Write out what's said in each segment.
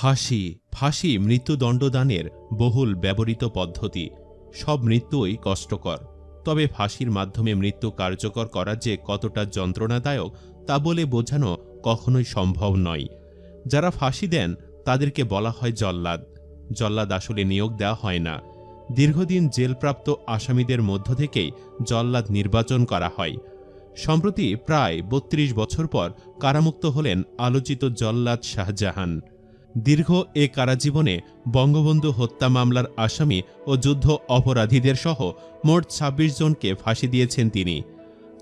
ফাঁসি মৃত্যুদণ্ডদানের বহুল ব্যবহৃত পদ্ধতি। সব মৃত্যুই কষ্টকর, তবে ফাঁসির মাধ্যমে মৃত্যু কার্যকর করা যে কতটা যন্ত্রণাদায়ক তা বলে বোঝানো কখনোই সম্ভব নয়। যারা ফাঁসি দেন তাদেরকে বলা হয় জল্লাদ। জল্লাদ আসলে নিয়োগ দেওয়া হয় না, দীর্ঘদিন জেলপ্রাপ্ত আসামিদের মধ্য থেকেই জল্লাদ নির্বাচন করা হয়। সম্প্রতি প্রায় ৩২ বছর পর কারামুক্ত হলেন আলোচিত জল্লাদ শাহজাহান। দীর্ঘ এ কারাজীবনে বঙ্গবন্ধু হত্যা মামলার আসামি ও যুদ্ধ অপরাধীদের সহ মোট ২৬ জনকে ফাঁসি দিয়েছেন তিনি।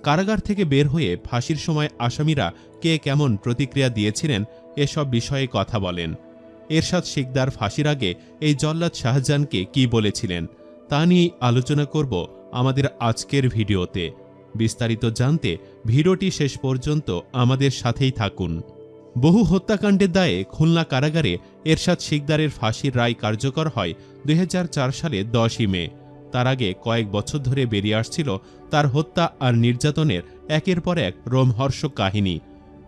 কারাগার থেকে বের হয়ে ফাঁসির সময় আসামিরা কে কেমন প্রতিক্রিয়া দিয়েছিলেন এসব বিষয়ে কথা বলেন। এরশাদ শিকদার ফাঁসির আগে এই জল্লাদ শাহজাহানকে কি বলেছিলেন তা নিয়ে আলোচনা করব আমাদের আজকের ভিডিওতে। বিস্তারিত জানতে ভিডিওটি শেষ পর্যন্ত আমাদের সাথেই থাকুন। বহু হত্যাকাণ্ডের দায়ে খুলনা কারাগারে এরশাদ শিকদারের ফাঁসির রায় কার্যকর হয় ২০০৪ সালে ১০ই মে। তার আগে কয়েক বছর ধরে বেরিয়ে আসছিল তার হত্যা আর নির্যাতনের একের পর এক রোমহর্ষক কাহিনী।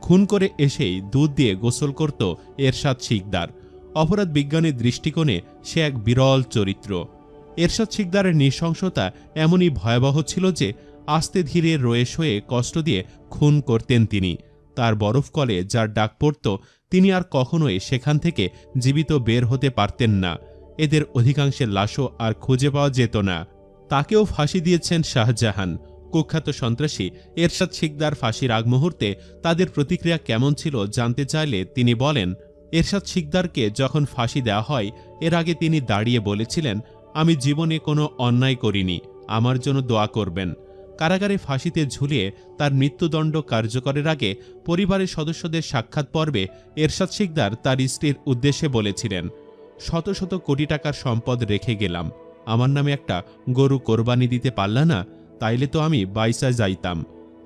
খুন করে এসেই দুধ দিয়ে গোসল করত এরশাদ শিকদার। অপরাধ বিজ্ঞানের দৃষ্টিকোণে সে এক বিরল চরিত্র। এরশাদ শিকদারের নৃশংসতা এমনই ভয়াবহ ছিল যে আস্তে ধীরে রয়ে শয়ে কষ্ট দিয়ে খুন করতেন তিনি। তার বরফ কলে যার ডাক পড়ত তিনি আর কখনোই সেখান থেকে জীবিত বের হতে পারতেন না। এদের অধিকাংশের লাশও আর খুঁজে পাওয়া যেত না। তাকেও ফাঁসি দিয়েছেন শাহজাহান। কুখ্যাত সন্ত্রাসী এরশাদ শিকদার ফাঁসির আগ মুহূর্তে তাদের প্রতিক্রিয়া কেমন ছিল জানতে চাইলে তিনি বলেন, এরশাদ শিকদারকে যখন ফাঁসি দেওয়া হয় এর আগে তিনি দাঁড়িয়ে বলেছিলেন, আমি জীবনে কোনো অন্যায় করিনি, আমার জন্য দোয়া করবেন। কারাগারে ফাঁসিতে ঝুলিয়ে তার মৃত্যুদণ্ড কার্যকরের আগে পরিবারের সদস্যদের সাক্ষাৎ পর্বে এরশাদ শিকদার তার স্ত্রীর উদ্দেশ্যে বলেছিলেন, শত শত কোটি টাকার সম্পদ রেখে গেলাম, আমার নামে একটা গরু কোরবানি দিতে পারলা না, তাইলে তো আমি বাইসা যাইতাম।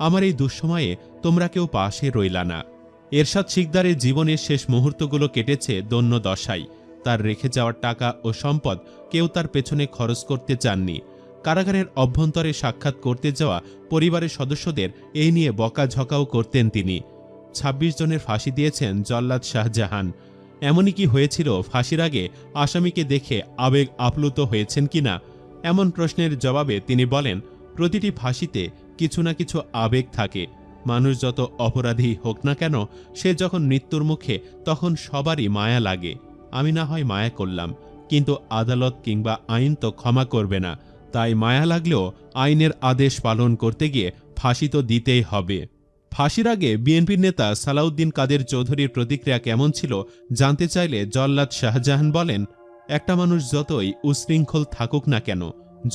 আমার এই দুঃসময়ে তোমরা কেউ পাশে রইলা না। এরশাদ শিকদারের জীবনের শেষ মুহূর্তগুলো কেটেছে দৈন্য দশায়। তার রেখে যাওয়ার টাকা ও সম্পদ কেউ তার পেছনে খরচ করতে চাননি। কারাগারের অভ্যন্তরে সাক্ষাৎ করতে যাওয়া পরিবারের সদস্যদের এই নিয়ে বকাঝকাও করতেন তিনি। ২৬ জনের ফাঁসি দিয়েছেন জল্লাদ শাহজাহান। এমনই কি হয়েছিল ফাঁসির আগে আসামিকে দেখে আবেগ আপ্লুত হয়েছেন কিনা? এমন প্রশ্নের জবাবে তিনি বলেন, প্রতিটি ফাঁসিতে কিছু না কিছু আবেগ থাকে। মানুষ যত অপরাধী হোক না কেন, সে যখন মৃত্যুর মুখে তখন সবারই মায়া লাগে। আমি না হয় মায়া করলাম, কিন্তু আদালত কিংবা আইন তো ক্ষমা করবে না। তাই মায়া লাগলেও আইনের আদেশ পালন করতে গিয়ে ফাঁসি তো দিতেই হবে। ফাঁসির আগে বিএনপির নেতা সালাউদ্দিন কাদের চৌধুরীর প্রতিক্রিয়া কেমন ছিল জানতে চাইলে জল্লাদ শাহজাহান বলেন, একটা মানুষ যতই উশৃঙ্খল থাকুক না কেন,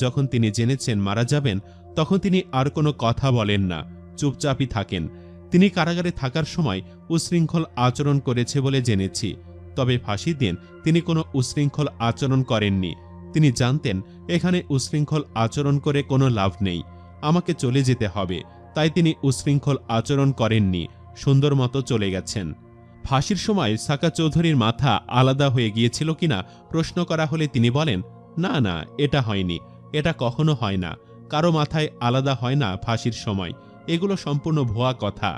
যখন তিনি জেনেছেন মারা যাবেন তখন তিনি আর কোনো কথা বলেন না, চুপচাপই থাকেন। তিনি কারাগারে থাকার সময় উশৃঙ্খল আচরণ করেছে বলে জেনেছি, তবে ফাঁসির দিন তিনি কোনো উশৃঙ্খল আচরণ করেননি। তিনি জানতেন এখানে উশৃঙ্খল আচরণ করে কোনো লাভ নেই, আমাকে চলে যেতে হবে, তাই তিনি উশৃঙ্খল আচরণ করেননি, সুন্দর মতো চলে গেছেন। ফাঁসির সময় সাকা চৌধুরীর মাথা আলাদা হয়ে গিয়েছিল কিনা প্রশ্ন করা হলে তিনি বলেন, না না, এটা হয়নি, এটা কখনো হয় না, কারো মাথায় আলাদা হয় না ফাঁসির সময়, এগুলো সম্পূর্ণ ভুয়া কথা।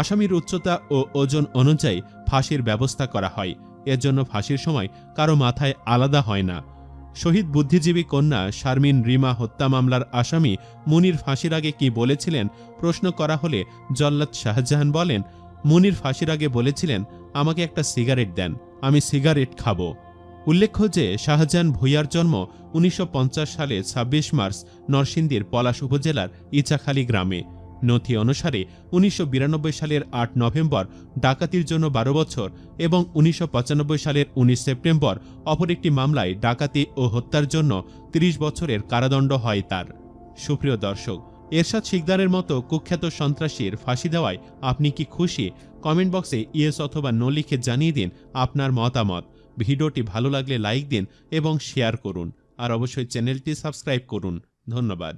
আসামির উচ্চতা ও ওজন অনুযায়ী ফাঁসির ব্যবস্থা করা হয়, এর জন্য ফাঁসির সময় কারো মাথায় আলাদা হয় না। শহীদ বুদ্ধিজীবী কন্যা শারমিন রিমা হত্যা মামলার আসামি মুনির ফাঁসির আগে কি বলেছিলেন প্রশ্ন করা হলে জল্লাদ শাহজাহান বলেন, মুনির ফাঁসির আগে বলেছিলেন, আমাকে একটা সিগারেট দেন, আমি সিগারেট খাব। উল্লেখ্য যে শাহজাহান ভূঁইয়ার জন্ম ১৯৫০ সালে ২৬ মার্চ নরসিংদীর পলাশ উপজেলার ইচাখালী গ্রামে। নথি অনুসারে ১৯৯২ সালের ৮ নভেম্বর ডাকাতির জন্য ১২ বছর এবং ১৯৯৫ সালের ১৯ সেপ্টেম্বর অপর একটি মামলায় ডাকাতি ও হত্যার জন্য ৩০ বছরের কারাদণ্ড হয় তার। সুপ্রিয় দর্শক, এরশাদ শিকদারের মতো কুখ্যাত সন্ত্রাসীর ফাঁসি দেওয়ায় আপনি কি খুশি? কমেন্ট বক্সে ইয়েস অথবা নো লিখে জানিয়ে দিন আপনার মতামত। ভিডিওটি ভালো লাগলে লাইক দিন এবং শেয়ার করুন, আর অবশ্যই চ্যানেলটি সাবস্ক্রাইব করুন। ধন্যবাদ।